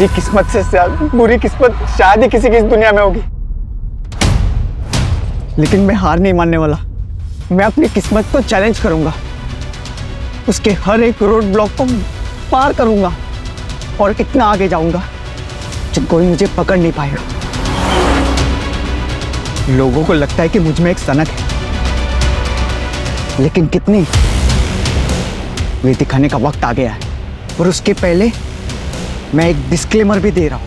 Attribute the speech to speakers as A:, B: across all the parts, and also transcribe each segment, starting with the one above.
A: मेरी किस्मत से ज्यादा बुरी किस्मत शायद ही किसी की इस दुनिया में होगी, लेकिन मैं हार नहीं मानने वाला। मैं अपनी किस्मत को चैलेंज करूंगा, उसके हर एक रोड ब्लॉक को पार करूंगा और इतना आगे जाऊंगा कि कोई मुझे पकड़ नहीं पाएगा। लोगों को लगता है कि मुझ में एक सनक है, लेकिन कितनी, वे दिखाने का वक्त आ गया है। और उसके पहले मैं एक डिस्क्लेमर भी दे रहा हूं,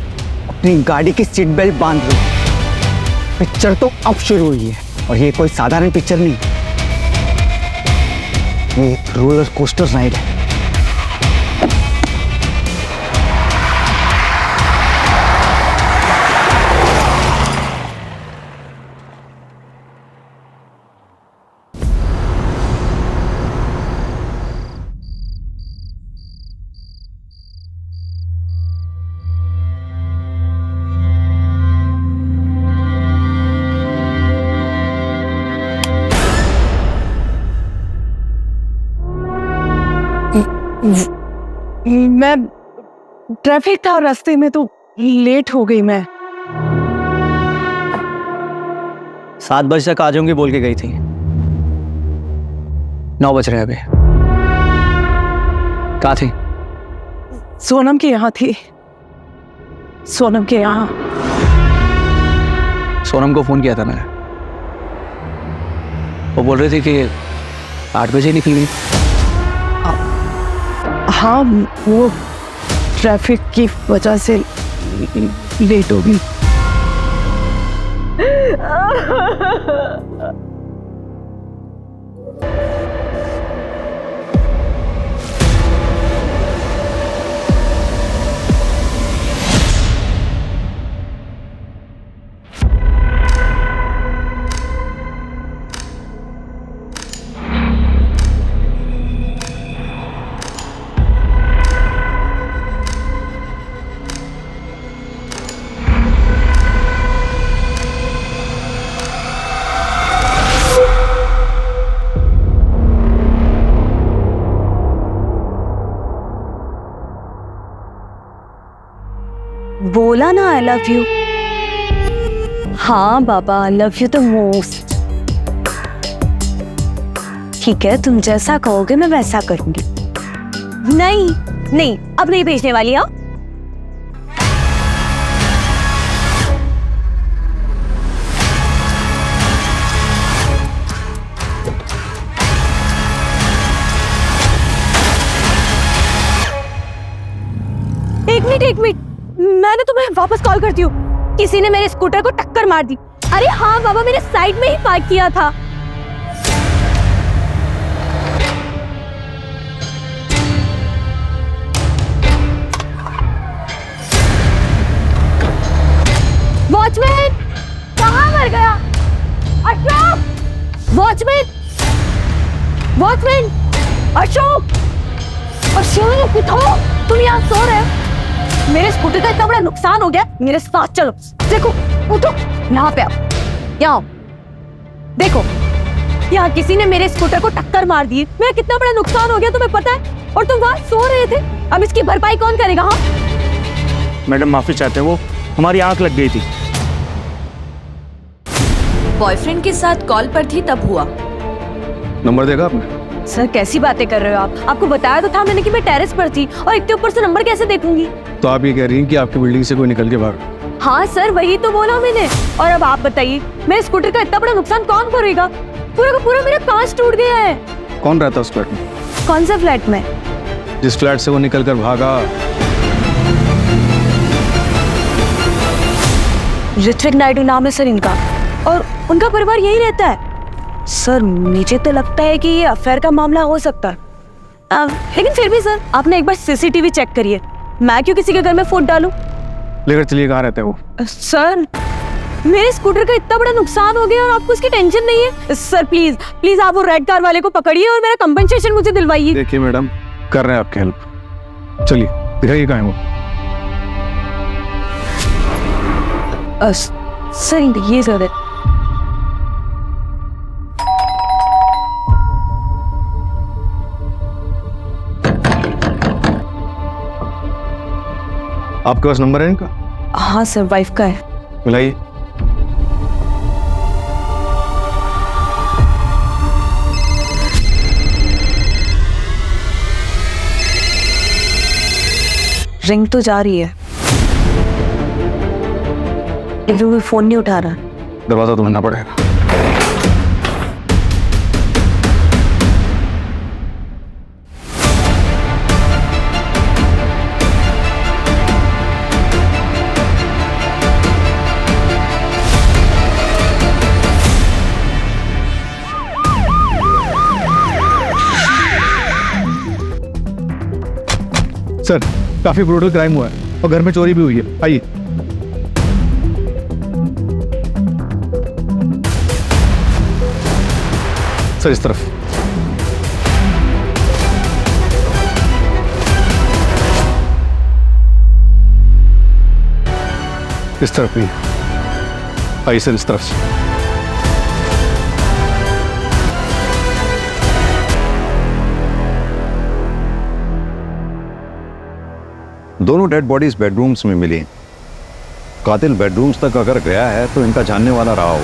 A: अपनी गाड़ी की सीट बेल्ट बांध लो। पिक्चर तो अब शुरू हुई है और ये कोई साधारण पिक्चर नहीं, ये एक रोलर कोस्टर राइड है।
B: मैं ट्रैफिक था रास्ते में तो लेट हो गई। मैं
A: 7 बजे तक आ जाऊंगी बोल के गई थी, 9 बज रहे हैं अभी। कहाँ थी?
B: सोनम के यहाँ थी, सोनम के यहाँ।
A: सोनम को फोन किया था मैंने, वो बोल रही थी कि 8 बजे निकल गई।
B: हाँ, वो ट्रैफिक की वजह से लेट हो गई।
C: बोला ना आई लव यू। हाँ बाबा, I love you the most. ठीक है, तुम जैसा कहोगे मैं वैसा करूंगी। नहीं नहीं, अब नहीं भेजने वाली। आओ। एक मिनट, मैंने तुम्हें वापस कॉल करती हूँ। किसी ने मेरे स्कूटर को टक्कर मार दी। अरे हाँ बाबा, मैंने साइड में ही पार्क किया था। वॉचमैन, कहाँ मर गया? अशोक! वॉचमैन! वॉचमैन! अशोक! अशोक उठो, तुम यहाँ सो रहे हो? मेरे स्कूटर का इतना बड़ा नुकसान हो गया, मेरे साथ चलो। देखो, उठो, यहाँ पे आओ, यहाँ आओ। देखो, यहाँ किसी ने मेरे स्कूटर को टक्कर मार दी। मेरा कितना बड़ा नुकसान हो गया तुम्हें पता है? और तुम वहाँ सो रहे थे। अब इसकी भरपाई कौन करेगा? हाँ
D: मैडम माफी चाहते हैं, वो हमारी आंख लग गई थी।
E: बॉयफ्रेंड के साथ कॉल पर थी तब हुआ।
D: नंबर देखा आपने?
C: सर कैसी बातें कर रहे हो आप? आपको बताया तो था मैंने कि मैं टेरेस पर थी, और एक के ऊपर से नंबर कैसे देखूंगी?
D: तो आप ये कह रही हैं कि आपकी बिल्डिंग से कोई निकल के भाग?
C: हाँ सर, वही तो बोला मैंने। और अब आप बताइए, मेरे स्कूटर का इतना बड़ा नुकसान कौन करेगा? पूरा का पूरा मेरा कांच टूट गया है।
D: कौन रहता उस फ्लैट में?
C: कौन सा फ्लैट में?
D: जिस फ्लैट से वो निकल कर भागा।
C: ऋत्विक नायडू नाम है सर इनका, और उनका परिवार यही रहता है। सर मुझे तो लगता है कि ये अफेयर का मामला हो सकता है। लेकिन फिर भी सर, आपने एक बार सीसीटीवी चेक करिए। मैं क्यों किसी के घर में फोन डालूं?
D: लेकर चलिए, कहाँ रहते हैं वो?
C: सर मेरे स्कूटर का इतना बड़ा नुकसान हो गया और आपको उसकी टेंशन नहीं है। सर प्लीज प्लीज आप वो रेड कार वाले को पकड़िए और मेरा कंपनसेशन मुझे दिलवाइए।
D: देखिए मैडम, कर रहे हैं आपकी हेल्प। चलिए दिखाइए कहाँ है वो।
C: सर ये सर है।
D: आपके पास नंबर है इनका?
B: हाँ सर, वाइफ का है।
D: मिलाइए।
B: रिंग तो जा रही है, लेकिन वो फोन नहीं उठा रहा।
D: दरवाजा तो बंदना पड़ेगा। सर, काफी ब्रूटल क्राइम हुआ है और घर में चोरी भी हुई है। आइए। सर इस तरफ। इस तरफ भी। आइए सर, इस तरफ से।
F: दोनों डेड बॉडीज बेडरूम्स में मिली। कातिल बेडरूम्स तक अगर गया है तो इनका जानने वाला रहा हो।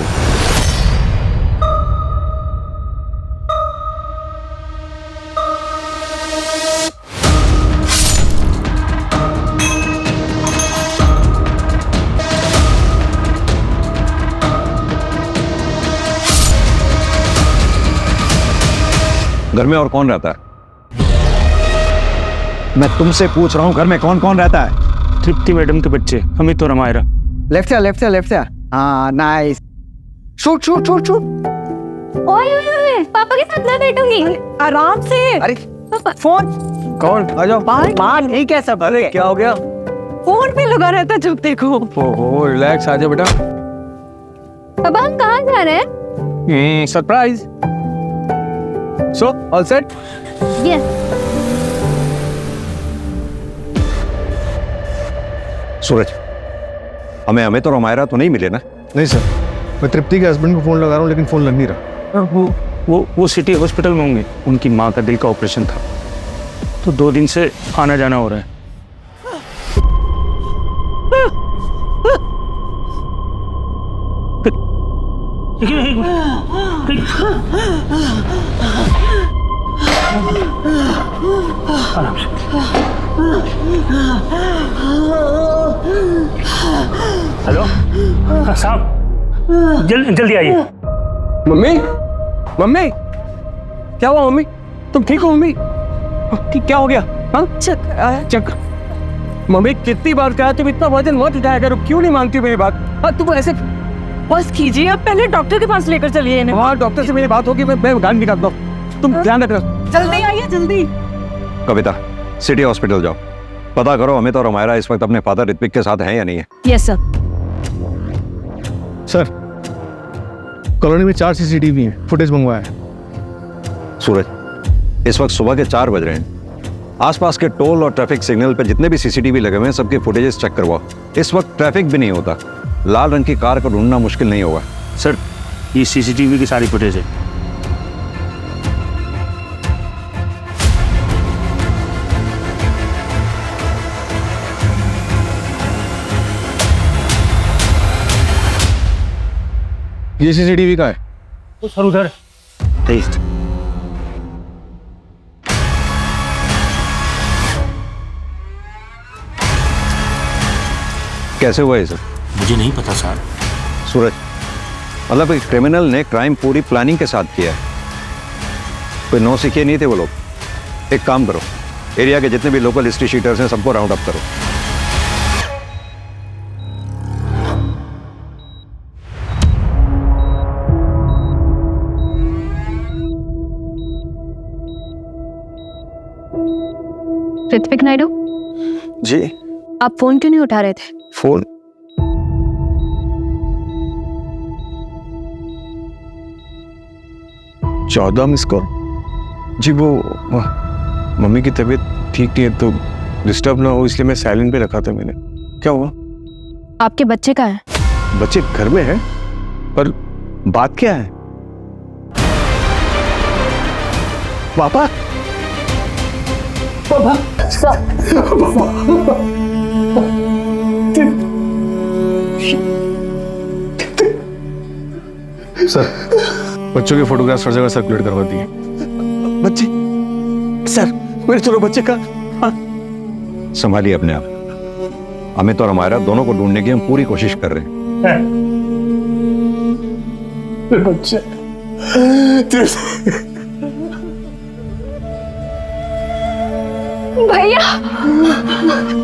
F: घर में और कौन रहता है?
A: मैं तुमसे पूछ रहा हूँ, घर में कौन कौन रहता है?
G: तृप्ति मैडम के बच्चे अमित और अमायरा।
A: लेफ्ट से, लेफ्ट से, लेफ्ट से। हाँ, nice. Shoot shoot shoot shoot.
C: ओए, पापा के साथ मैं बैठूंगी।
B: आराम से।
A: अरे
B: फोन
A: कौन? आ जाओ। बाहर नहीं, कैसा? अरे क्या हो गया?
B: फोन पे लगा रहता जब देखो।
G: ओहो, रिलैक्स, आ जाओ बेटा।
C: पापा हम कहाँ जा रहे हैं?
G: Surprise. So all set?
C: Yes.
F: Suraj, हमें अमित और अमायरा तो नहीं मिले ना?
D: नहीं सर, मैं तृप्ति के हस्बैंड को फोन लगा रहा हूँ लेकिन फोन लग नहीं रहा।
G: वो सिटी हॉस्पिटल में होंगे। उनकी माँ का दिल का ऑपरेशन था, तो 2 दिन से आना जाना हो रहा है। आराम से। हेलो साहब, जल्दी आइए।
H: मम्मी, मम्मी, क्या हुआ मम्मी? तुम ठीक हो मम्मी? क्या हो गया? हाँ, चक्कर। मम्मी कितनी बार कहा तुम इतना वजन मत उठाया करो, क्यों नहीं मानती मेरी बात? हाँ, तुम ऐसे
B: बस कीजिए, आप पहले डॉक्टर के पास लेकर चलिए इन्हें।
H: हाँ, डॉक्टर से मेरी बात होगी, मैं गाड़ी निकालता हूँ, तुम ध्यान रखना।
B: जल्दी आइए, जल्दी।
F: कविता, सिटी हॉस्पिटल जाओ, पता करो अमित और अमायरा इस वक्त अपने फादर ऋत्विक के साथ हैं या नहीं है।
C: Yes sir.
D: सर, कॉलोनी में 4 सीसीटीवी हैं, फुटेज मंगवाया है।
F: सूरज, इस वक्त सुबह के 4 बज रहे हैं। आसपास के टोल और ट्रैफिक सिग्नल पे जितने भी सीसीटीवी लगे हुए हैं सबके फुटेजेस चेक करवाओ। इस वक्त ट्रैफिक भी नहीं होता, लाल रंग की कार को ढूंढना मुश्किल नहीं होगा।
G: सर, ये सीसीटीवी की सारी फुटेज है।
D: ये सीसीटीवी का है।
G: तो सर उधर टेस्ट।
F: कैसे हुआ ये सब?
G: मुझे नहीं पता सर।
F: सूरज, मतलब एक क्रिमिनल ने क्राइम पूरी प्लानिंग के साथ किया है। कोई नौसिखिए नहीं थे वो लोग। एक काम करो, एरिया के जितने भी लोकल हिस्ट्री शीटर्स हैं सबको राउंड अप करो।
C: ऋत्विक नायडू,
H: जी?
C: आप फोन क्यों नहीं उठा रहे थे?
H: फोन? चौदह मिस कॉल? जी वो मम्मी की तबीयत ठीक नहीं है तो डिस्टर्ब ना हो इसलिए मैं साइलेंट पे रखा था मैंने। क्या हुआ?
C: आपके बच्चे का है?
H: बच्चे घर में हैं, पर बात क्या है? पापा? पापा?
D: सर बच्चों के फोटोग्राफ्स हर जगह सर्कुलेट करवा दिए।
H: बच्चे सर, मेरे दोनों बच्चे का
F: संभालिए अपने आप। अमित और हमारा दोनों को ढूंढने की हम पूरी कोशिश कर रहे हैं।
H: बच्चे
C: भैया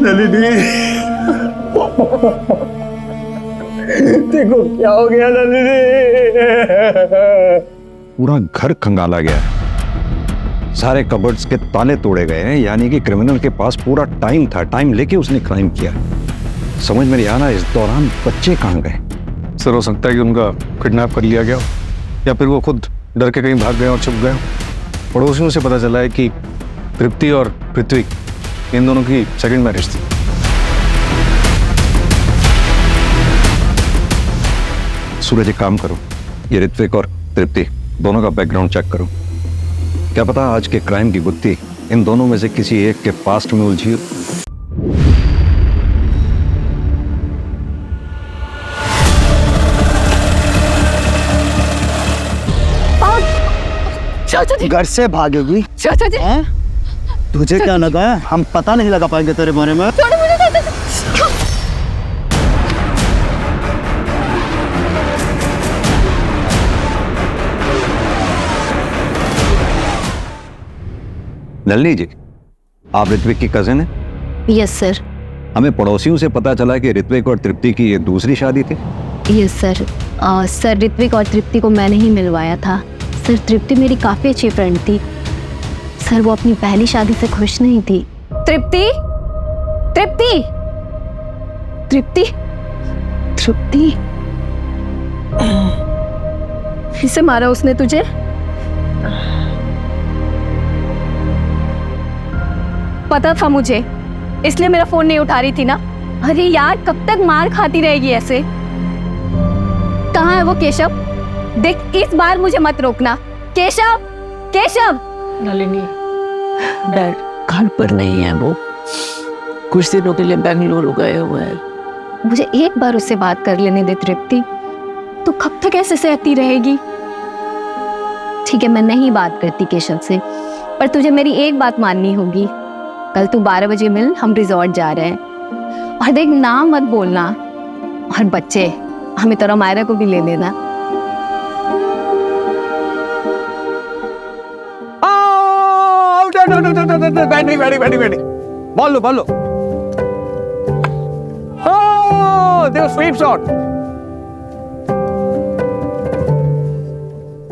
H: नलिनी, देखो क्या हो गया नलिनी।
F: पूरा घर खंगाला गया है, सारे कबर्ड्स के ताले तोड़े गए हैं, यानी कि क्रिमिनल के पास पूरा टाइम था, टाइम लेके उसने क्राइम किया। समझ में नहीं आ रहा इस दौरान बच्चे कहाँ गए।
D: सर हो सकता है कि उनका किडनैप कर लिया गया हो, या फिर वो खुद डर के कहीं भाग गए और छुप गए हो। पड़ोसियों से पता चला है कि तृप्ति और पृथ्वी इन दोनों की सेकंड मैरिज थी।
F: सूरज एक काम करो, ये ऋत्विक और तृप्ति दोनों का बैकग्राउंड चेक करो। क्या पता आज के क्राइम की गुत्थी इन दोनों में से किसी एक के पास्ट में उलझी हो।
C: चाचा जी,
A: घर से भागेगी?
C: चाचा जी,
A: तुझे क्या लगा है हम पता नहीं लगा पाएंगे तेरे बारे में?
C: छोड़ो मुझे चाचा जी।
F: नलिनी जी, आप ऋत्विक की कजिन है?
I: Yes sir.
F: हमें पड़ोसियों से पता चला कि ऋत्विक और तृप्ति की ये दूसरी शादी थी।
I: Yes sir. सर ऋत्विक और तृप्ति को मैंने ही मिलवाया था। सर तृप्ति मेरी काफ़ी अच्छी फ्रेंड थी। सर वो अपनी पहली शादी से खुश नहीं थी।
C: तृप्ति, तृप्ति, तृप्ति,
I: तृप्ति
C: इसे मारा उसने तुझे? पता था मुझे, इसलिए मेरा फोन नहीं उठा रही थी ना। अरे यार, कब तक मार खाती रहेगी ऐसे? कहाँ है वो केशव? देख, इस बार मुझे मत रोकना। केशव, केशव।
B: नलिनी, डैड घर पर नहीं है, वो कुछ दिनों के लिए बेंगलुरु गए हुए हैं।
I: मुझे एक बार उससे बात कर लेने दे तृप्ति।
C: तू कब तक ऐसे सहती रहेगी?
I: ठीक है, मैं नहीं बात करती केशव से, पर तुझे मेरी एक बात माननी होगी। कल तू 12 बजे मिल, हम रिजॉर्ट जा रहे हैं। और देख, नाम मत बोलना। और बच्चे, हमें तो मायरा को भी ले लेना।
H: बैठी बॉल लो, बॉल लो। देखो स्वीप शॉट।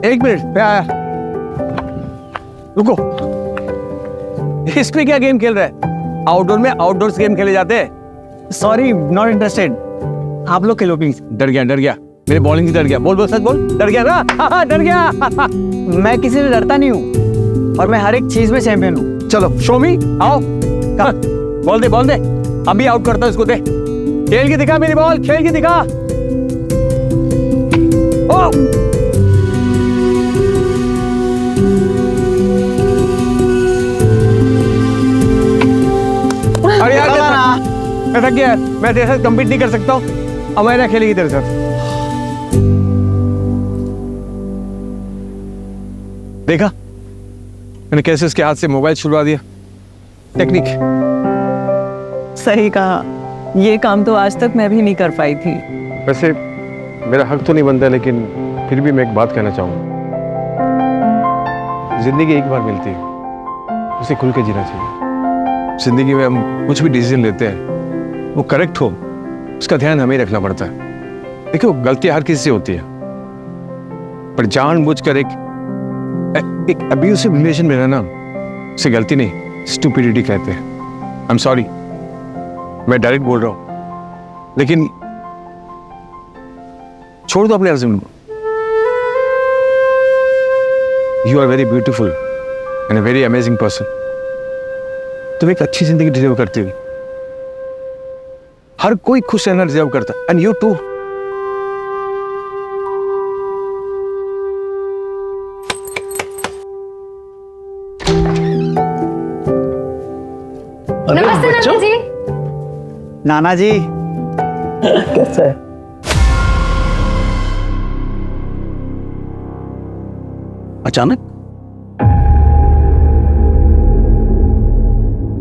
H: एक मिनट, मैं आया। रुको, इसमें क्या गेम खेल रहा है? आउटडोर में आउटडोर्स गेम खेले जाते हैं।
A: Sorry, not interested. आप लोग खेलो प्लीज।
H: डर गया मेरे बॉलिंग से डर गया। बोल सच बोल, डर गया ना? डर गया।
A: मैं किसी से डरता नहीं हूँ और मैं हर एक चीज में चैंपियन हूँ।
H: चलो शो मी, आओ। बॉल दे, अभी आउट करता हूं इसको। दे, खेल के दिखा मेरी बॉल, खेल के दिखा। ओ! अरे यार, मैं थक गया। मैं तेरे साथ कम्पीट नहीं कर सकता हूँ। अमायरा खेलेगी तेरे साथ। देखा मैंने कैसे उसके हाथ से मोबाइल छुड़वा दिया। टेक्निक।
B: सही कहा, ये काम तो आज तक मैं भी नहीं कर पाई थी।
D: वैसे मेरा हक तो नहीं बनता, लेकिन फिर भी मैं एक बात कहना चाहूँगा। जिंदगी एक बार मिलती है, उसे खुल के जीना चाहिए। जिंदगी में हम कुछ भी डिसीजन लेते हैं, वो करेक्ट हो, उसका ध्यान हमें रखना पड़ता है। देखो, गलतियां हर किसी से होती है, पर जानबूझकर एक अब्यूसिव रिलेशन में रहना, उसे गलती नहीं, स्टूपिडिटी कहते हैं। आई एम सॉरी, मैं डायरेक्ट बोल रहा हूं, लेकिन छोड़ दो अपने हस्बैंड को। You are very beautiful and a very amazing person. तुम एक अच्छी जिंदगी डिजर्व करती हो। हर कोई खुश रहना डिजर्व करता है, एंड यू टू।
C: नमस्ते नाना जी।
A: नाना जी
B: कैसा है?
J: अचानक?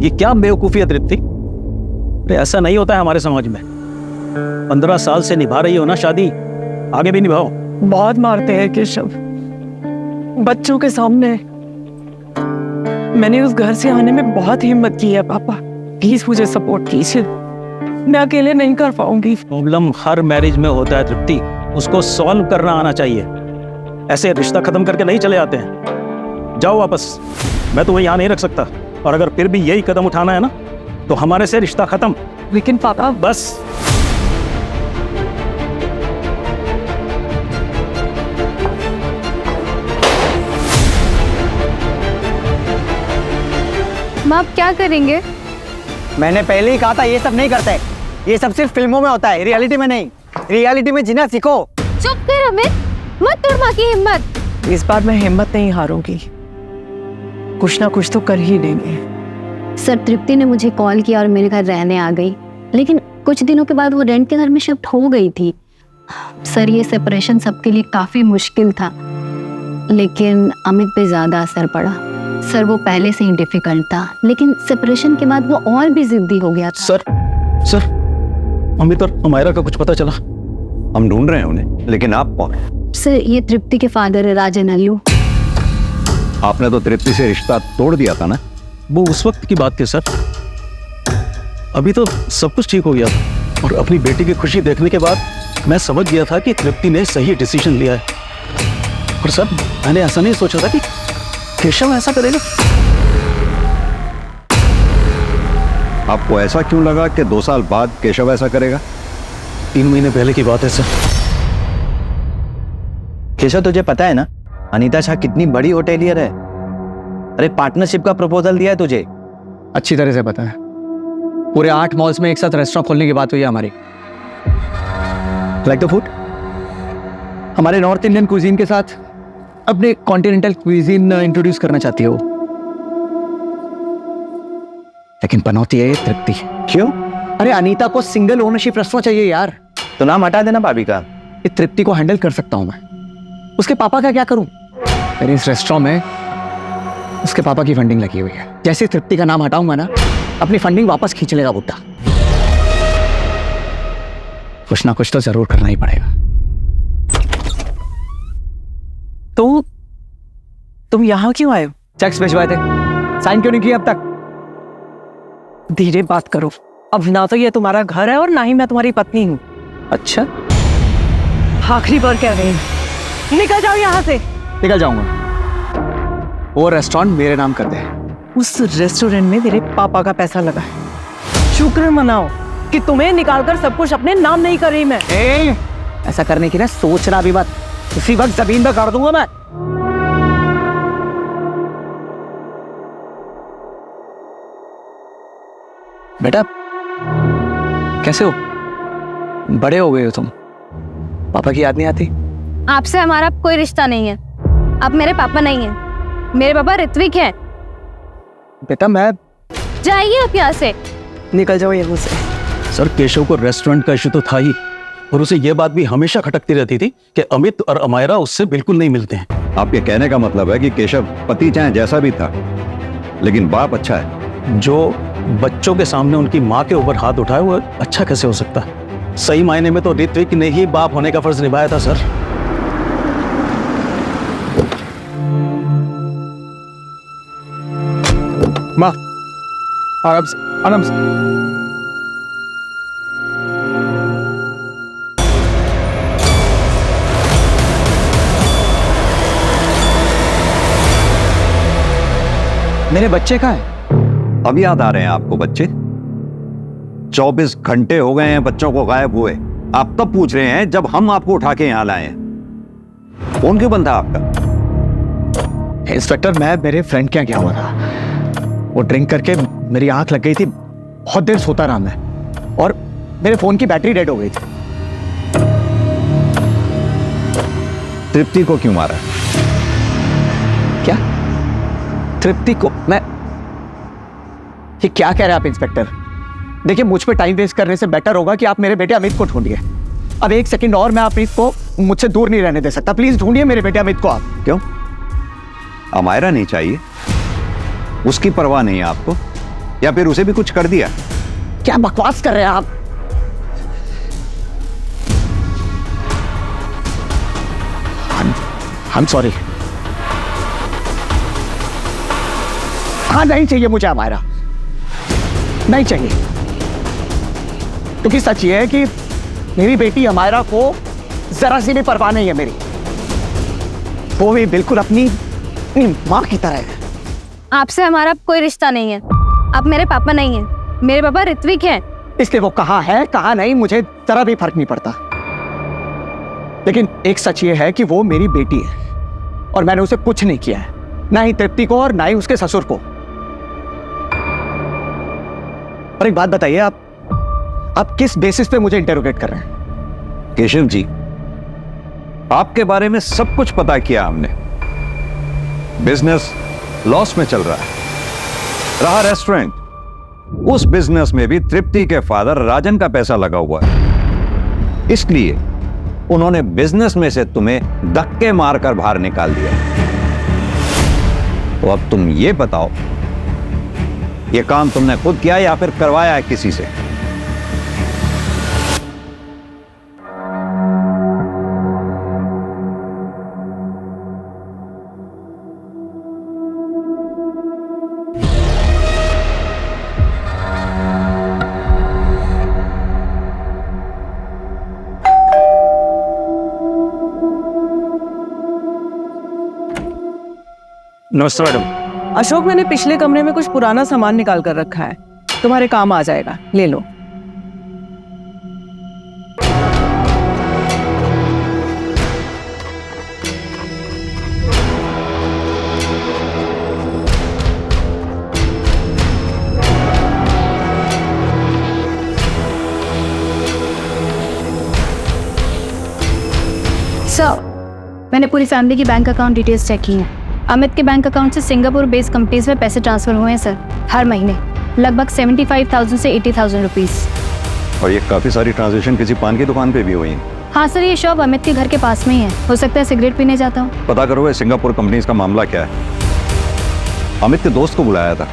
J: ये क्या बेवकूफी है तृप्ति? अरे ऐसा नहीं होता है हमारे समाज में। 15 साल से निभा रही हो ना शादी, आगे भी निभाओ।
B: बहुत मारते हैं केशव, बच्चों के सामने। मैंने उस घर से आने में बहुत हिम्मत की है पापा, प्लीज मुझे सपोर्ट कीजिए, मैं अकेले नहीं कर पाऊंगी।
J: प्रॉब्लम हर मैरिज में होता है तृप्ति, उसको सॉल्व करना आना चाहिए। ऐसे रिश्ता खत्म करके नहीं चले आते हैं। जाओ वापस, मैं तुम्हें यहाँ नहीं रख सकता। और अगर फिर भी यही कदम उठाना है ना तो हमारे से रिश्ता खत्म।
B: लेकिन पापा
J: बस।
I: माँ आप क्या करेंगे?
A: मैंने पहले ही कहा था ये सब नहीं करते। ये सब सिर्फ फिल्मों में होता है, रियलिटी में नहीं। रियलिटी में जीना सीखो।
I: चुप कर अमित, मत तोड़ माँ की हिम्मत।
B: इस बार मैं हिम्मत नहीं हारूंगी, कुछ ना कुछ तो कर ही देंगे।
I: सर तृप्ति ने मुझे कॉल किया और मेरे घर रहने आ गई, लेकिन कुछ दिनों के बाद वो रेंट के घर में शिफ्ट हो गई थी। सर ये सेपरेशन सबके लिए काफी मुश्किल था, लेकिन अमित पे ज्यादा असर पड़ा। सर वो पहले से ही डिफिकल्ट था, लेकिन सेपरेशन के बाद वो और भी जिद्दी हो गया था।
J: सर अमित और अमायरा का कुछ पता चला?
F: हम ढूंढ रहे हैं उन्हें, लेकिन आप कौन?
I: सर ये तृप्ति के फादर है, राजन अल्लू।
F: आपने तो तृप्ति से रिश्ता तोड़ दिया था ना?
J: वो उस वक्त की बात थी सर, अभी तो सब कुछ ठीक हो गया था। और अपनी बेटी की खुशी देखने के बाद मैं समझ गया था कि तृप्ति ने सही डिसीजन लिया है। और सर मैंने ऐसा नहीं सोचा था कि केशव ऐसा करेगा।
F: आपको ऐसा क्यों लगा कि 2 साल बाद केशव ऐसा करेगा?
J: 3 महीने पहले की बात है सर।
K: केशव तुझे पता है ना अनीता शाह कितनी बड़ी होटेलियर है? अरे पार्टनरशिप का प्रपोजल दिया है तुझे।
A: अच्छी तरह से पता है। पूरे 8 मॉल्स में एक साथ रेस्टोरेंट खोलने की बात हुई है हमारी। लाइक द फूड, हमारे नॉर्थ इंडियन क्विजीन के साथ अपने कॉन्टिनेंटल क्विजीन इंट्रोड्यूस करना चाहती है वो। लेकिन पनौती है ये तृप्ति।
K: क्यों?
A: अरे अनीता को सिंगल ओनरशिप रेस्टोरेंट चाहिए यार।
K: तो नाम हटा देना भाभी का।
A: ये तृप्ति को हैंडल कर सकता हूं मैं, उसके पापा का क्या करूं? मेरे इस रेस्टोरेंट में उसके पापा की फंडिंग लगी हुई है। जैसे तृप्ति का नाम हटाऊंगा ना, अपनी फंडिंग वापस खींच लेगा बुड्ढा। कुछ ना कुछ तो जरूर करना ही पड़ेगा।
B: तो तुम यहाँ क्यों आए हो?
A: चेक्स भिजवाए थे, साइन क्यों नहीं किया अब तक?
B: धीरे बात करो, अब ना तो ये तुम्हारा घर है और ना ही मैं तुम्हारी पत्नी हूँ।
A: अच्छा,
B: आखिरी बार कह रही हूँ, निकल जाओ यहाँ से।
A: निकल जाऊंगा। वो रेस्टोरेंट मेरे नाम कर दे।
B: उस रेस्टोरेंट में मेरे पापा का पैसा लगा है। शुक्र मनाओ कि तुम्हें निकालकर सब कुछ अपने नाम नहीं कर रही मैं।
A: ऐसा करने की ना सोचना भी मत, उसी वक्त जमीन पे गाड़ दूंगा मैं। बेटा कैसे हो? बड़े हो गए हो तुम, पापा की याद नहीं आती?
I: आपसे हमारा कोई रिश्ता नहीं है, आप मेरे पापा नहीं हैं। मेरे पापा ऋत्विक हैं।
A: बेटा मैं,
I: जाइए आप यहाँ से।
B: निकल जाओ यहाँ से।
J: सर केशव को रेस्टोरेंट का इशू तो था ही, और उसे यह बात भी हमेशा खटकती रहती थी कि अमित और अमायरा उससे बिल्कुल नहीं मिलते हैं।
F: आपके कहने का मतलब है कि केशव पति चाहे जैसा भी था, लेकिन बाप अच्छा है।
J: जो बच्चों के सामने उनकी माँ के ऊपर हाथ उठाए वो अच्छा कैसे हो सकता है? सही मायने में तो ऋत्विक ने ही बाप होने का फर्ज निभाया था सर।
H: माँ आराम से, आराम से।
A: मेरे बच्चे कहाँ हैं?
F: अब याद आ रहे हैं आपको बच्चे? 24 घंटे हो गए हैं बच्चों को गायब हुए। आप तब पूछ रहे हैं जब हम आपको उठा के यहां लाए हैं। फोन क्यों बंद था आपका?
A: इंस्पेक्टर मैं मेरे फ्रेंड के यहाँ गया हुआ था, वो ड्रिंक करके मेरी आंख लग गई थी, बहुत देर सोता रहा मैं, और मेरे फोन की बैटरी डेड हो गई थी।
F: तृप्ति को क्यों मारा?
A: क्या तृप्ति को? मैं ये क्या कह रहे हैं आप इंस्पेक्टर? देखिए मुझ पे टाइम वेस्ट करने से बेटर होगा कि आप मेरे बेटे अमित को ढूंढिए। अब 1 सेकंड और मैं अमित को मुझसे दूर नहीं रहने दे सकता। प्लीज ढूंढिए मेरे बेटे अमित को आप।
F: क्यों? अमायरा नहीं चाहिए? उसकी परवाह नहीं है आपको? या फिर उसे भी कुछ कर दिया?
A: क्या बकवास कर रहे हैं आप?
H: I'm sorry.
A: हाँ, नहीं चाहिए मुझे अमायरा, नहीं चाहिए। क्योंकि सच ये है कि मेरी बेटी अमायरा को जरा सी भी परवाह नहीं है मेरी। वो भी बिल्कुल अपनी माँ की तरह है।
I: आपसे हमारा कोई रिश्ता नहीं है। आप मेरे पापा नहीं हैं। मेरे पापा ऋत्विक हैं।
A: इसलिए वो कहाँ है कहाँ नहीं मुझे जरा भी फर्क नहीं पड़ता। लेकिन एक सच ये है कि वो मेरी बेटी है और मैंने उसे कुछ नहीं किया है, ना ही तृप्ति को और ना ही उसके ससुर को। और एक बात बताइए, आप किस बेसिस पे मुझे इंटेरोगेट कर रहे हैं?
F: केशव जी, आपके बारे में सब कुछ पता किया हमने। बिजनेस लॉस में चल रहा है। रहा रेस्टोरेंट, उस बिजनेस में भी तृप्ति के फादर राजन का पैसा लगा हुआ है। इसलिए उन्होंने बिजनेस में से तुम्हें धक्के मारकर बाहर निकाल दिया। तो अब तुम ये बताओ, ये काम तुमने खुद किया या फिर करवाया है किसी से?
G: नमस्ते मैडम।
B: अशोक, मैंने पिछले कमरे में कुछ पुराना सामान निकाल कर रखा है, तुम्हारे काम आ जाएगा, ले लो।
I: सर, मैंने पूरी फैमिली की बैंक अकाउंट डिटेल्स चेक की हैं। अमित के बैंक अकाउंट से सिंगापुर बेस्ड कंपनीज में पैसे ट्रांसफर हुए हैं सर, हर महीने लगभग 75,000 से 80,000 रुपीस।
F: और ये काफी सारी ट्रांजैक्शन किसी पान की दुकान पे भी हुई हैं।
I: हाँ सर, ये शॉप अमित के घर के पास में ही है। हो सकता है सिगरेट पीने जाता हूँ।
F: पता करो ये सिंगापुर कंपनीज का मामला क्या है। अमित के दोस्त को बुलाया था,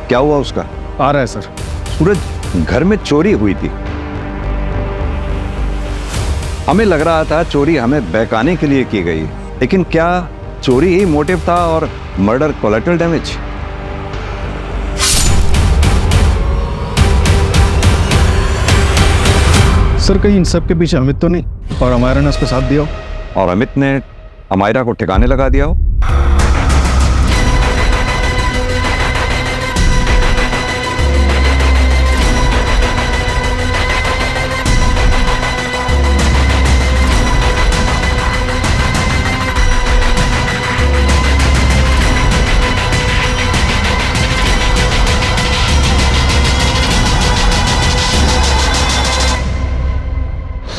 F: क्या हुआ उसका?
D: आ रहा है सर।
F: सूरज, घर में चोरी हुई थी। हमें लग रहा था चोरी हमें बहकाने के लिए की गई, लेकिन क्या चोरी ही मोटिव था और मर्डर कोलैटरल डैमेज?
J: सर, कहीं इन सब के पीछे अमित तो नहीं और अमायरा ने उसका साथ दिया हो?
F: और अमित ने अमायरा को ठिकाने लगा दिया हो?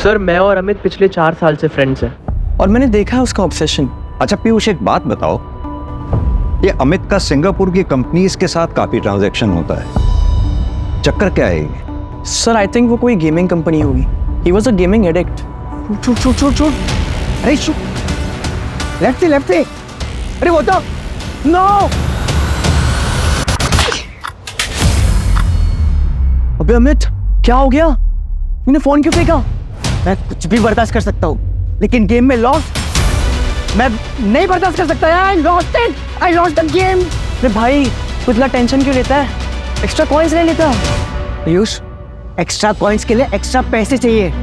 B: सर, मैं और अमित पिछले 4 साल से फ्रेंड्स हैं और मैंने देखा है उसका ऑब्सेशन।
F: अच्छा पीयूष, एक बात बताओ, ये अमित का सिंगापुर की कंपनीज के साथ काफी ट्रांजैक्शन होता है, चक्कर क्या है ये?
B: सर, आई थिंक वो कोई गेमिंग कंपनी होगी। He was a gaming addict.
A: छूट। अरे शू, लेफ्ट से। अरे वो तो नो।
B: अबे अमित, क्या हो गया? तूने फोन क्यों फेंका?
A: मैं कुछ भी बर्दाश्त कर सकता हूँ, लेकिन गेम में लॉस मैं नहीं बर्दाश्त कर सकता। I lost the game.
B: अरे भाई, तू इतना टेंशन क्यों लेता है? एक्स्ट्रा कॉइन्स ले लेता।
A: पीयूष, एक्स्ट्रा कॉइन्स के लिए एक्स्ट्रा पैसे चाहिए।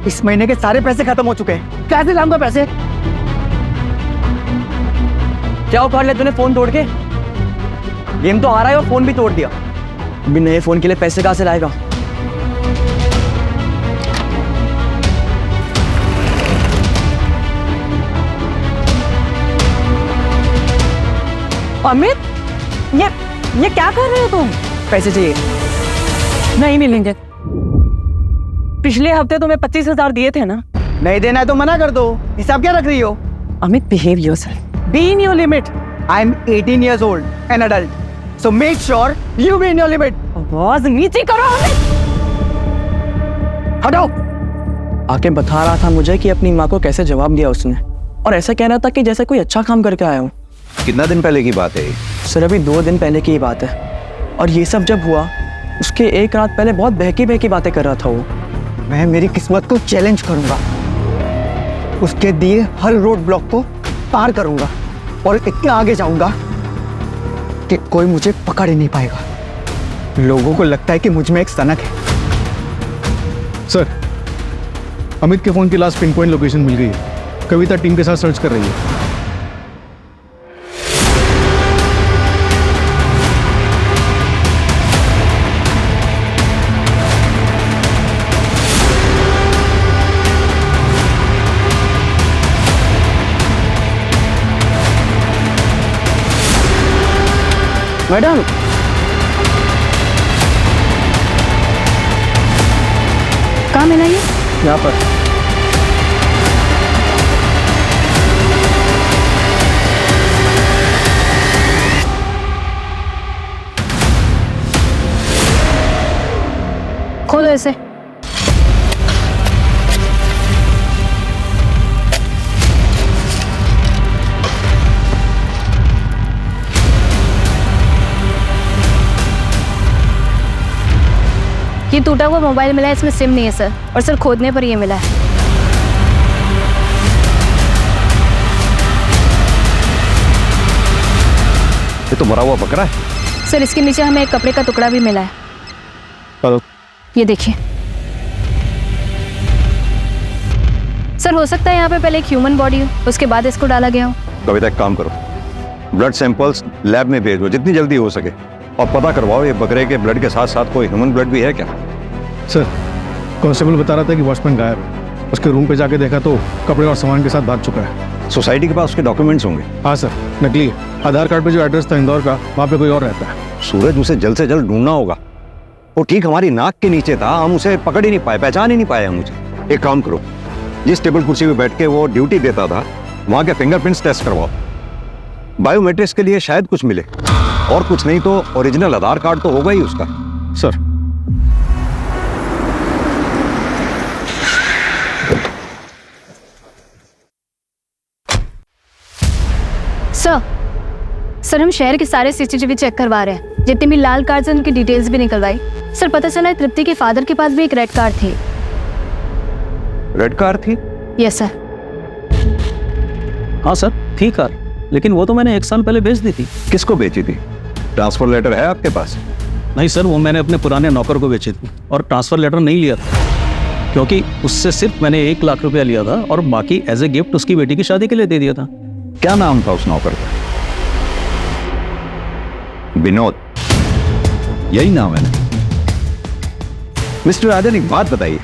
A: इस महीने के सारे पैसे खत्म हो चुके हैं, कैसे लाऊंगा पैसे?
B: क्या उखाड़ लिया तूने फोन तोड़ के? गेम तो आ रहा है और फोन भी तोड़ दिया। अभी नए फोन के लिए पैसे कहाँ से लाएगा? अमित, ये क्या कर रहे हो तुम? पैसे चाहिए। नहीं मिलेंगे। पिछले हफ्ते तुम्हें 25,000 दिए थे ना?
A: नहीं देना है तो मना कर दो। हिसाब क्या रख रही हो?
B: Amit, behave yourself. Be in your limit.
A: I am 18 years old, an adult. So make sure you be in your limit.
B: आवाज नीचे करो अमित।
A: हटाओ।
B: आके बता रहा था मुझे कि अपनी माँ को कैसे जवाब दिया उसने। और ऐसा कह रहा था कि जैसे कोई अच्छा काम करके आया हूँ।
F: कितना दिन पहले की बात है ये?
B: सर अभी 2 दिन पहले की ही बात है। और ये सब जब हुआ उसके एक रात पहले बहुत बहकी बहकी बातें कर रहा था वो।
A: मैं मेरी किस्मत को चैलेंज करूंगा, उसके दिए हर रोड ब्लॉक को पार करूंगा और इतना आगे जाऊंगा कि कोई मुझे पकड़ ही नहीं पाएगा। लोगों को लगता है कि मुझ में एक सनक है।
J: सर, अमित के फोन की लास्ट पिन पॉइंट लोकेशन मिल गई है। कविता टीम के साथ सर्च कर रही है।
B: मैडम,
I: कहाँ मिला ये?
B: यहाँ पर।
I: खोलो इसे। ये टूटा हुआ मोबाइल मिला है, इसमें सिम नहीं है सर, और सर खोदने पर ये मिला है।
F: ये तो मरा हुआ बकरा है।
I: सर इसके नीचे हमें एक कपड़े का टुकड़ा भी मिला है।
J: हेलो।
I: ये देखिए सर, हो सकता है यहाँ पे पहले एक ह्यूमन बॉडी हो, उसके बाद इसको डाला गया हो।
F: कविता एक काम करो, ब्लड सैंपल्स लैब में भेजो जितनी जल्दी हो सके, और पता करवाओ ये बकरे के ब्लड के साथ साथ कोई ह्यूमन ब्लड भी है क्या।
J: सर, कांस्टेबल बता रहा था कि वॉचमैन गायब है। उसके रूम पे जाके देखा तो कपड़े और सामान के साथ भाग चुका है।
F: सोसाइटी के पास उसके डॉक्यूमेंट्स होंगे?
J: हाँ सर, नकली है। आधार कार्ड पे जो एड्रेस था इंदौर का, वहाँ पे कोई और रहता है।
F: सूरज, उसे जल्द से जल्द ढूंढना होगा। वो ठीक हमारी नाक के नीचे था, हम उसे पकड़ ही नहीं पाए, पहचान ही नहीं पाया मुझे। एक काम करो, जिस टेबल कुर्सी पे बैठ के वो ड्यूटी देता था वहाँ के फिंगरप्रिंट्स टेस्ट करवाओ। बायोमेट्रिक्स के लिए शायद कुछ मिले, और कुछ नहीं तो ओरिजिनल आधार कार्ड तो होगा ही उसका।
J: सर,
I: सर हम शहर के सारे सीसीटीवी चेक करवा रहे हैं, जितने भी लाल कार्ड हैं उनकी डिटेल्स भी निकलवाई। सर पता चला है तृप्ति के फादर के पास भी एक रेड कार थी।
F: रेड कार थी?
I: Yes sir.
J: हाँ सर, थी कार, लेकिन वो तो मैंने 1 साल पहले बेच दी थी।
F: किसको बेची थी? ट्रांसफर लेटर है आपके पास?
J: नहीं सर, वो मैंने अपने पुराने नौकर को बेची थी, और ट्रांसफर लेटर नहीं लिया था, क्योंकि उससे सिर्फ मैंने 1 लाख रुपया लिया था और बाकी एज ए गिफ्ट उसकी बेटी की शादी के लिए दे दिया था।
F: क्या नाम था उस नौकर का? विनोद, यही नाम है ना? मिस्टर राजन, एक बात बताइए,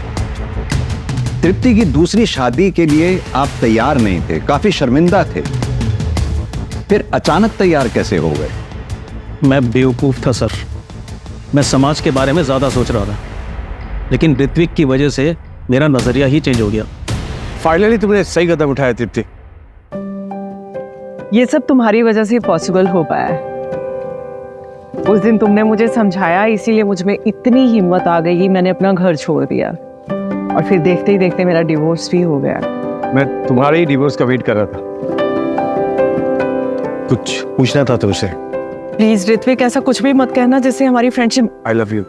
F: तृप्ति की दूसरी शादी के लिए आप तैयार नहीं थे, काफी शर्मिंदा थे, फिर अचानक तैयार कैसे हो गए?
J: मैं बेवकूफ था सर, मैं समाज के बारे में ज्यादा सोच रहा था, लेकिन ऋत्विक की वजह से मेरा नजरिया ही चेंज हो गया।
D: फाइनली तुमने सही कदम उठाया तृप्ति।
B: ये सब तुम्हारी वजह से पॉसिबल हो पाया है। उस दिन तुमने मुझे समझाया, इसीलिए मुझ में इतनी हिम्मत आ गई कि मैंने अपना घर छोड़ दिया, और फिर देखते ही देखते मेरा डिवोर्स भी हो गया।
D: मैं तुम्हारे ही डिवोर्स का वेट कर रहा था। कुछ पूछना था तुमसे।
B: प्लीज ऋत्विक, ऐसा कुछ भी मत कहना जिससे हमारी friendship.
D: I love you,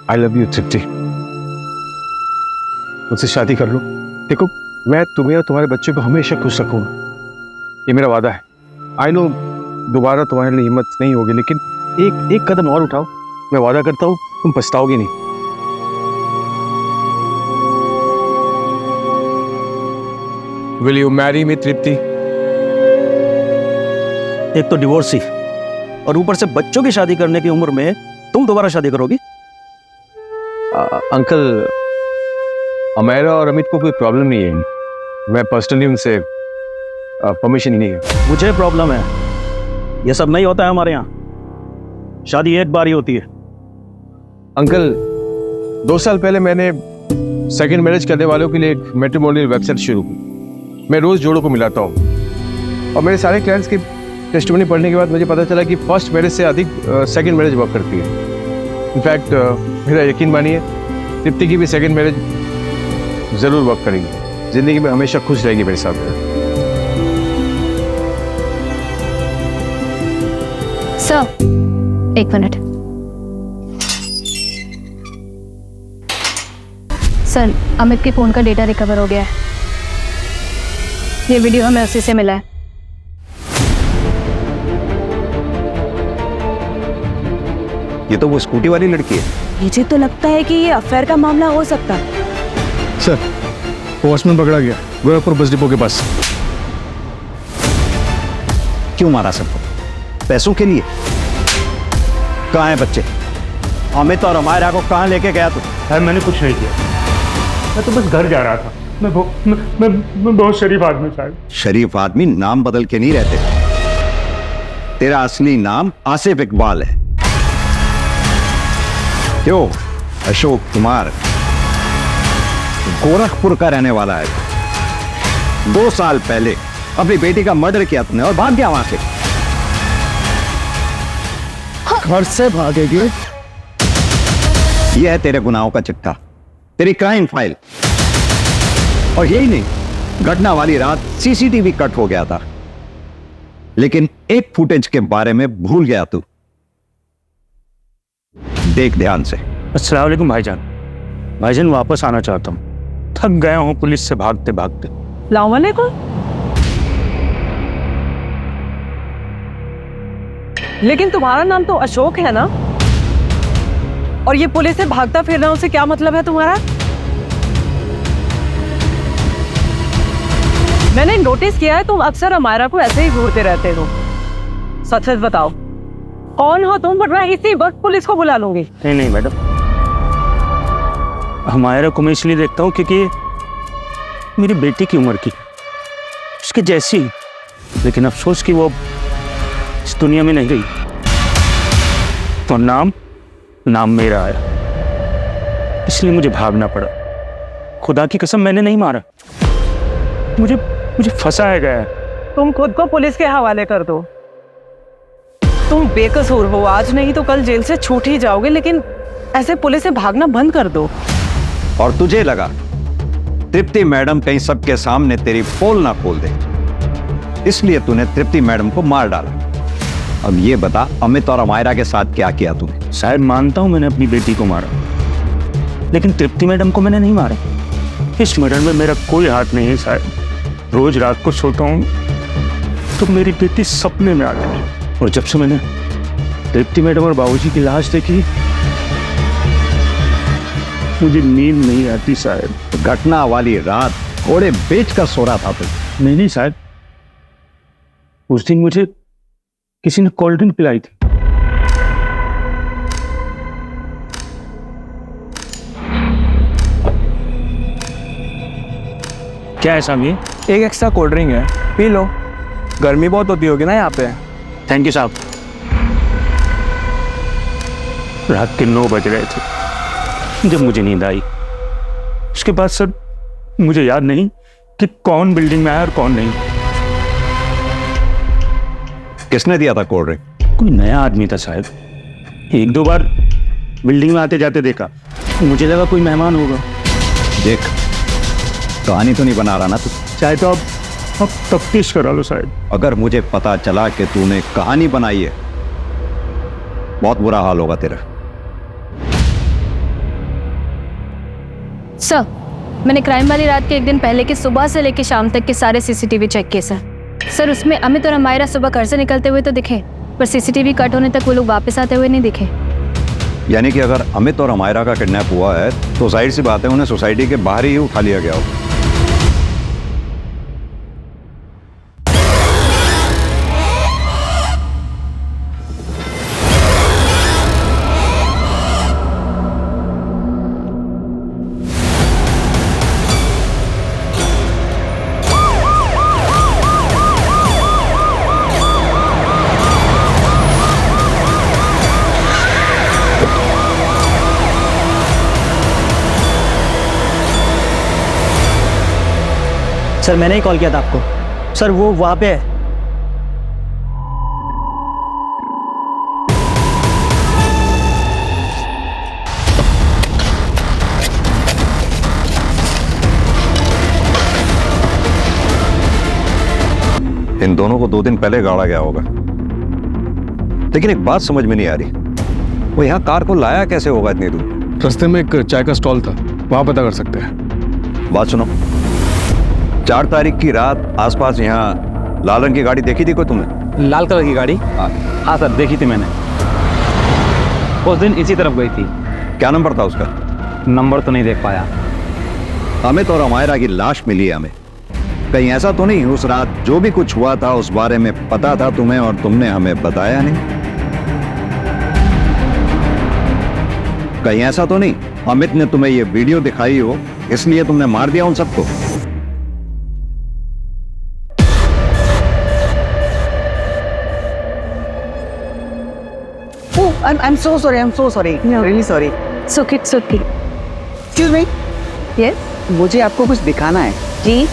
D: I love you Tripti. मुझसे शादी कर लो। देखो, मैं तुम्हें और तुम्हारे बच्चों को हमेशा खुश रखूंगा, ये मेरा वादा है। आई नो दोबारा तुम्हारे लिए हिम्मत नहीं होगी, लेकिन एक कदम और उठाओ, मैं वादा करता हूँ तुम पछताओगे नहीं। Will you marry me, तृप्ति?
J: एक तो डिवोर्सी, और ऊपर से बच्चों की शादी करने की उम्र में तुम दोबारा शादी करोगी?
D: अंकल, अमेरा और अमित को कोई प्रॉब्लम नहीं है, मैं पर्सनली उनसे परमिशन ही नहीं है।
J: मुझे प्रॉब्लम है, ये सब नहीं होता है हमारे यहाँ, शादी एक बार ही होती है।
D: अंकल, 2 साल पहले मैंने सेकंड मैरिज करने वालों के लिए एक मैट्रिमोनियल वेबसाइट शुरू की। मैं रोज जोड़ों को मिलाता हूँ, और मेरे सारे क्लाइंट्स की टेस्टिमनी पढ़ने के बाद मुझे पता चला कि फर्स्ट मैरिज से अधिक सेकंड मैरिज वर्क करती है। इनफैक्ट मेरा यकीन मानिए, तृप्ति की भी सेकंड मैरिज जरूर वर्क करेगी। जिंदगी में हमेशा खुश रहेगी मेरे साथ।
I: सर एक मिनट। सर अमित के फोन का डेटा रिकवर हो गया है। ये वीडियो हमें उसी से मिला है।
F: ये तो वो स्कूटी वाली लड़की है।
C: मुझे तो लगता है कि ये अफेयर का मामला हो सकता है।
D: सर वॉचमैन पकड़ा गया गोरखपुर बस डिपो के पास।
F: क्यों मारा सबको? पैसों के लिए? कहाँ है बच्चे? अमित और अमायरा को कहाँ लेके गया तू?
G: साहब मैंने कुछ नहीं किया, मैं तो बस घर जा रहा था। मैं बहुत शरीफ आदमी साहब।
F: शरीफ आदमी नाम बदल के नहीं रहते। तेरा असली नाम आसिफ इकबाल है। क्यों? अशोक कुमार गोरखपुर का रहने वाला है। 2 साल पहले अपनी बेटी का मर्डर किया तुमने और भाग गया वहां से।
A: घर से भागेगी?
F: यह है तेरे गुनाहों का चिट्ठा, तेरी क्राइम फाइल। और यही नहीं, घटना वाली रात सीसीटीवी कट हो गया था, लेकिन एक फुटेज के बारे में भूल गया तू। देख ध्यान से।
G: अस्सलाम वालेकुम भाईजान। भाईजान वापस आना चाहता हूँ, थक गया हूँ पुलिस से भागते भागते।
B: अस्सलाम वालेकुम। लेकिन तुम्हारा नाम तो अशोक है ना? और ये पुलिस से भागता फिरना, उससे क्या मतलब है तुम्हारा? मैंने नोटिस किया है तुम अक्सर अमायरा को ऐसे ही घूरते रहते हो। सच सच बताओ कौन हो तुम, वरना इसी वक्त पुलिस को बुला लूंगी।
G: नहीं मैडम, अमायरा को मैं इसलिए देखता हूँ क्योंकि मेरी बेटी की उम्र की, उसके जैसी। लेकिन अफसोस कि वो इस दुनिया में नहीं रही, तो नाम मेरा आया, इसलिए मुझे भागना पड़ा। खुदा की कसम मैंने नहीं मारा, मुझे फंसाया गया है।
B: तुम खुद को पुलिस के हवाले कर दो। तुम बेकसूर हो, आज नहीं तो कल जेल से छूट ही जाओगे, लेकिन ऐसे पुलिस से भागना बंद कर दो।
F: और तुझे लगा तृप्ति मैडम कहीं सबके सामने तेरी पोल ना खोल दे, इसलिए तूने तृप्ति मैडम को मार डाला। अब ये बता, अमित और अमायरा के साथ क्या किया तूने?
G: शायद मानता हूं मैंने अपनी बेटी को मारा, लेकिन तृप्ति मैडम को मैंने नहीं मारा। इस मर्डर में मेरा कोई हाथ नहीं है साहब। रोज रात को सोता हूं तो मेरी बेटी सपने में आती है, और जब से मैंने तृप्ति मैडम और बाबूजी की लाश देखी, मुझे नींद नहीं आती साहब।
F: घटना वाली रात घोड़े बेच कर सो रहा था तू?
G: नहीं साहब, उस दिन मुझे किसी ने कोल्ड ड्रिंक पिलाई थी। क्या है साहब? ये
H: एक एक्स्ट्रा कोल्ड ड्रिंक है, पी लो। गर्मी बहुत होती होगी ना यहाँ पे।
G: थैंक यू साहब। रात के 9 बज रहे थे जब मुझे नींद आई। उसके बाद सर मुझे याद नहीं कि कौन बिल्डिंग में आया और कौन नहीं।
F: किसने दिया था कोल्ड ड्रिंक?
G: कोई नया आदमी था साहब, 1-2 बार बिल्डिंग में आते जाते देखा, मुझे लगा कोई मेहमान होगा।
F: देख, कहानी तो नहीं बना रहा ना तू?
G: चाहे तो अब तफ्तीश करा लो साहब।
F: अगर मुझे पता चला कि तूने कहानी बनाई है, बहुत बुरा हाल होगा तेरा।
I: सर मैंने क्राइम वाली रात के एक दिन पहले के सुबह से लेकर शाम तक के सारे सीसीटीवी चेक किए सर। उसमें अमित और अमायरा सुबह घर से निकलते हुए तो दिखे, पर सीसीटीवी कट होने तक वो लोग वापस आते हुए नहीं दिखे।
F: यानी कि अगर अमित और अमायरा का किडनैप हुआ है तो जाहिर सी बात है उन्हें सोसाइटी के बाहर ही उठा लिया गया हो।
A: सर मैंने ही कॉल किया था आपको। सर वो वहां पे है।
F: इन दोनों को 2 दिन पहले गाड़ा गया होगा। लेकिन एक बात समझ में नहीं आ रही, वो यहाँ कार को लाया कैसे होगा इतनी दूर?
D: रास्ते में एक चाय का स्टॉल था, वहां पता कर सकते हैं।
F: बात सुनो, 4 तारीख की रात आसपास यहाँ लाल रंग की गाड़ी देखी थी कोई तुमने?
J: लाल कलर की गाड़ी? हाँ सर, देखी थी मैंने। उस दिन इसी तरफ गई थी।
F: क्या नंबर था उसका?
J: नंबर तो नहीं देख पाया।
F: अमित और अमायरा की लाश मिली है हमें। कहीं ऐसा तो नहीं उस रात जो भी कुछ हुआ था उस बारे में पता था तुम्हें और तुमने हमें बताया नहीं? कहीं ऐसा तो नहीं अमित ने तुम्हें ये वीडियो दिखाई हो इसलिए तुमने मार दिया उन सबको?
A: Oh, I'm so sorry. I'm so sorry.
B: No.
A: Really sorry.
C: It's okay, it's okay.
A: Excuse me.
C: Yes?
A: मुझे आपको कुछ दिखाना है।
C: जी?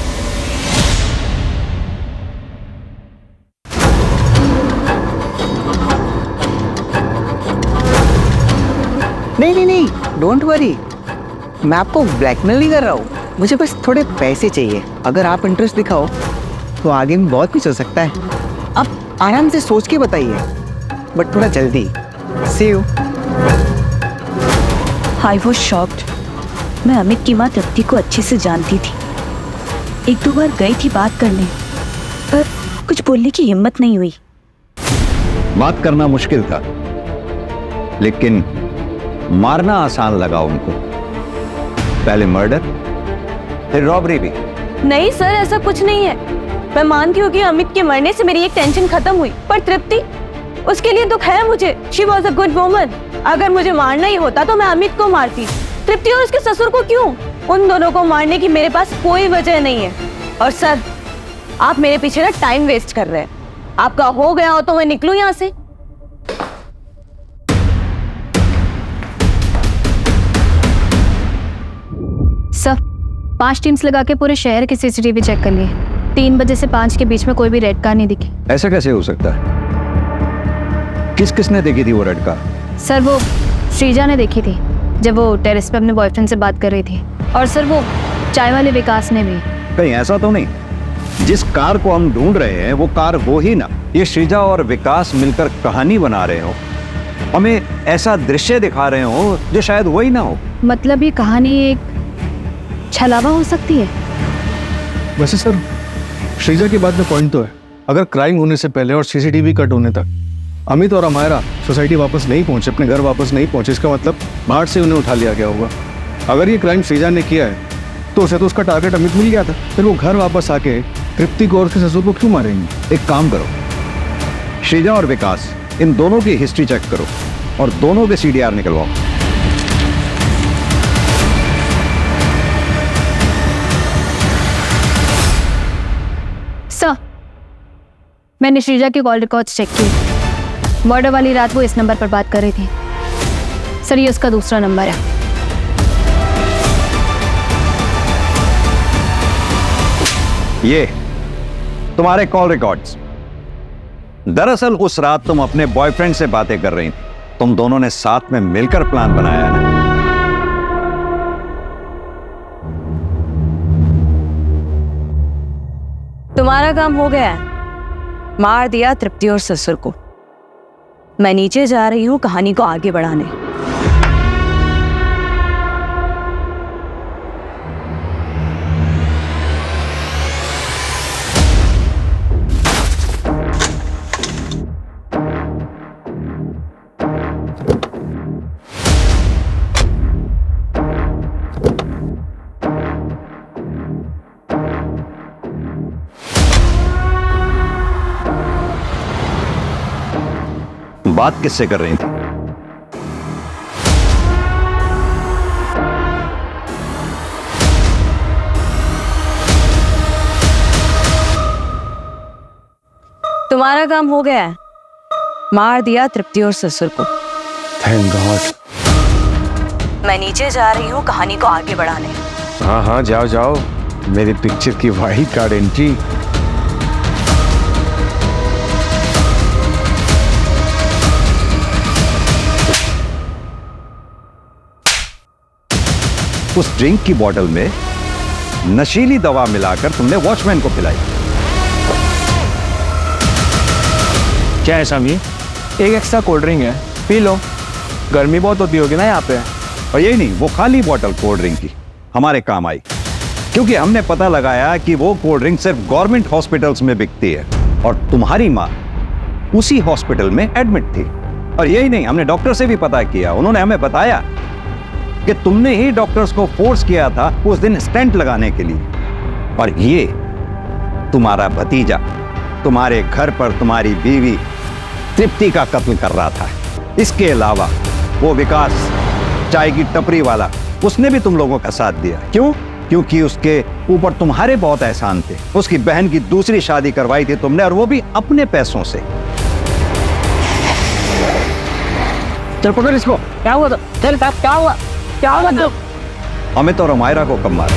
A: नहीं, डोंट वरी। मैं आपको ब्लैकमेल नहीं कर रहा हूँ, मुझे बस थोड़े पैसे चाहिए। अगर आप इंटरेस्ट दिखाओ तो आगे में बहुत कुछ हो सकता है। आप आराम से सोच के बताइए, बट थोड़ा जल्दी। See you.
C: I was shocked. मैं अमित की माँ तृप्ति को अच्छे से जानती थी। 1-2 बार गई थी बात करने, पर कुछ बोलने की हिम्मत नहीं हुई।
F: बात करना मुश्किल था, लेकिन मारना आसान लगा उनको। पहले मर्डर, फिर रॉबरी भी।
C: नहीं सर, ऐसा कुछ नहीं है। मैं मानती हूँ कि अमित के मरने से मेरी एक टेंशन खत्म हुई, पर तृप्ति, उसके लिए दुख है मुझे। She was a good woman. अगर मुझे मारना ही होता तो मैं अमित को मारती। तृप्ति और उसके ससुर को क्यों? उन दोनों को मारने की मेरे पास कोई वजह नहीं है। और सर, आप मेरे पीछे ना टाइम वेस्ट कर रहे हैं। आपका हो गया हो तो मैं निकलूं यहाँ से।
I: सर, 5 टीम्स लगा के पूरे शहर के सीसीटीवी चेक कर लिए। 3 बजे से 5 के बीच में कोई भी रेड कार नहीं दिखी।
F: ऐसा कैसे हो सकता है? किसने देखी थी वो रेड कार?
I: सर, वो श्रीजा ने देखी थी जब वो टेरेस पे अपने बॉयफ्रेंड से बात कर रही थी। और सर, वो चाय वाले विकास ने भी।
F: कहीं ऐसा तो नहीं जिस कार को हम ढूंढ रहे हैं वो कार वो ही ना, ये श्रीजा और विकास मिलकर कहानी बना रहे हो, हमें ऐसा दृश्य दिखा रहे हो जो शायद वही ना हो?
I: मतलब ये कहानी एक छलावा हो सकती है।
D: वैसे सर, श्रीजा की बात में पॉइंट तो है। अगर क्राइम होने से पहले और सीसीटीवी कट होने तक अमित और अमायरा सोसाइटी वापस नहीं पहुंचे, अपने घर वापस नहीं पहुंचे, इसका मतलब बाहर से उन्हें उठा लिया गया होगा। अगर ये क्राइम श्रीजा ने किया है तो उसे तो उसका टारगेट अमित मिल गया था, फिर वो घर वापस आके तृप्ति को और उसके ससुर को क्यों मारेंगे?
F: एक काम करो, श्रीजा और विकास इन दोनों की हिस्ट्री चेक करो और दोनों के CDR निकलवाओ।
I: सर, मैंने श्रीजा के कॉल रिकॉर्ड्स चेक किए। मर्डर वाली रात वो इस नंबर पर बात कर रही थी। सर, ये उसका दूसरा नंबर है।
F: ये तुम्हारे कॉल रिकॉर्ड्स। दरअसल उस रात तुम अपने बॉयफ्रेंड से बातें कर रही थी। तुम दोनों ने साथ में मिलकर प्लान बनाया है ना?
C: तुम्हारा काम हो गया है। मार दिया तृप्ति और ससुर को। मैं नीचे जा रही हूँ कहानी को आगे बढ़ाने।
F: बात किससे कर रही थी?
C: तुम्हारा काम हो गया है। मार दिया तृप्ति और ससुर को।
D: Thank God.
C: मैं नीचे जा रही हूँ कहानी को आगे बढ़ाने।
D: हाँ हाँ, जाओ जाओ, मेरी पिक्चर की वाइल्ड कार्ड एंट्री।
F: उस ड्रिंक की बोतल में नशीली दवा मिलाकर तुमने वॉचमैन को पिलाई।
G: क्या है सामी?
H: एक एक्स्ट्रा कोल्ड ड्रिंक है, पी लो। गर्मी बहुत होती होगी ना यहाँ पे।
F: और यही नहीं, वो खाली बॉटल कोल्ड ड्रिंक की हमारे काम आई, क्योंकि हमने पता लगाया कि वो कोल्ड ड्रिंक सिर्फ गवर्नमेंट हॉस्पिटल्स में बिकती है और तुम्हारी माँ उसी हॉस्पिटल में एडमिट थी। और यही नहीं, हमने डॉक्टर से भी पता किया, उन्होंने हमें बताया कि तुमने ही डॉक्टर्स को फोर्स किया था उस दिन स्टेंट लगाने के लिए। और ये तुम्हारा भतीजा तुम्हारे घर पर तुम्हारी बीवी तृप्ति का कत्ल कर रहा था। इसके अलावा वो विकास चाय की टपरी वाला, उसने भी तुम लोगों का साथ दिया। क्यों? क्योंकि उसके ऊपर तुम्हारे बहुत एहसान थे। उसकी बहन की दूसरी शादी करवाई थी तुमने, और वो भी अपने पैसों से।
H: चल पकड़ इसको। क्या हुआ? चल साहब, क्या हुआ? क्या हुआ? तो
F: हमें तो रमायरा को कब मारा?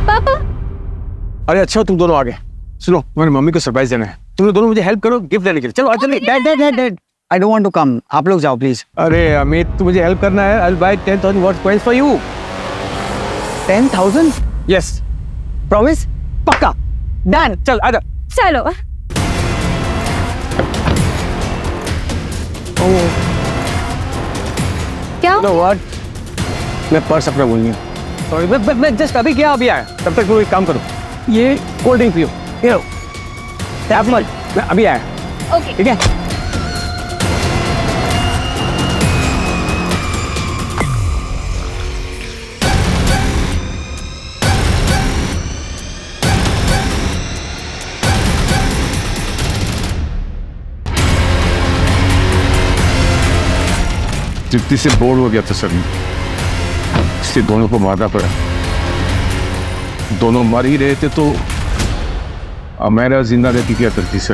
I: पापा
H: अरे अच्छा तुम दोनों आ गए। सुनो, मेरी मम्मी को सरप्राइज देना है, तुम दोनों मुझे हेल्प करो गिफ्ट देने के लिए। चलो आज जल्दी।
A: Dad I don't want to come, आप लोग जाओ प्लीज।
H: अरे अमित, तू मुझे हेल्प करना है। I will buy 10,000 worth coins for you.
A: 10,000?
H: Yes,
A: promise? पक्का? डन।
H: चल आजा।
C: चलो।
I: क्या?
H: नो व्हाट, मैं पर्स अपना भूल गया। सॉरी, मैं जस्ट अभी गया, अभी आया। तब तक तुम एक काम करो, ये कोल्ड ड्रिंक पियो। ये लो, टैप मत, मैं अभी आया।
C: ओके।
H: ठीक है।
D: तृप्ति से बोर हो गया था सर, इसलिए दोनों को मारना पड़ा। दोनों मर ही रहे थे तो अमेरा जिंदा रहती क्या करती सर,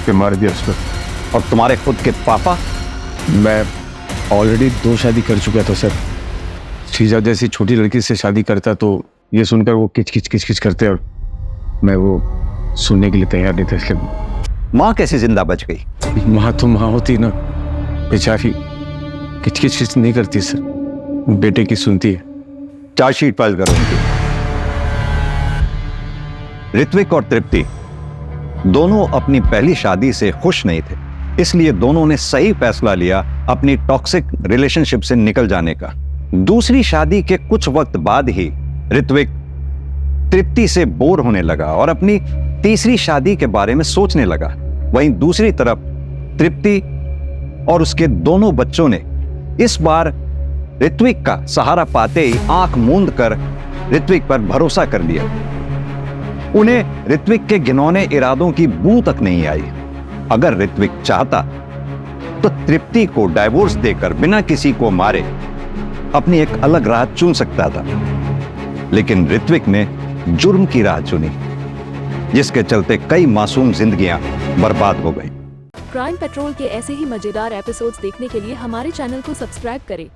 D: कि मार दिया उसको।
F: और तुम्हारे खुद के पापा?
D: मैं ऑलरेडी 2 शादी कर चुका था सर। शीजा जैसी छोटी लड़की से शादी करता तो ये सुनकर वो किच करते, और मैं वो सुनने के लिए तैयार नहीं था। इसलिए
F: माँ कैसे जिंदा बच गई?
D: माँ तो माँ होती ना, बेचारी किच नहीं करती सर, बेटे की सुनती है।
F: चार्जशीट फाइल करो उनकी। ऋत्विक और तृप्ति दोनों अपनी पहली शादी से खुश नहीं थे, इसलिए दोनों ने सही फैसला लिया अपनी टॉक्सिक रिलेशनशिप से निकल जाने का। दूसरी शादी के कुछ वक्त बाद ही ऋत्विक तृप्ति से बोर होने लगा और अपनी तीसरी शादी के बारे में सोचने लगा। वहीं दूसरी तरफ तृप्ति और उसके दोनों बच्चों ने इस बार ऋत्विक का सहारा पाते ही आंख मूंद कर ऋत्विक पर भरोसा कर लिया। उन्हें ऋत्विक के घिनौने इरादों की बू तक नहीं आई। अगर ऋत्विक चाहता तो तृप्ति को डाइवोर्स देकर बिना किसी को मारे अपनी एक अलग राह चुन सकता था, लेकिन ऋत्विक ने जुर्म की राह चुनी, जिसके चलते कई मासूम जिंदगियां बर्बाद हो गई।
L: क्राइम पेट्रोल के ऐसे ही मजेदार एपिसोड्स देखने के लिए हमारे चैनल को सब्सक्राइब करें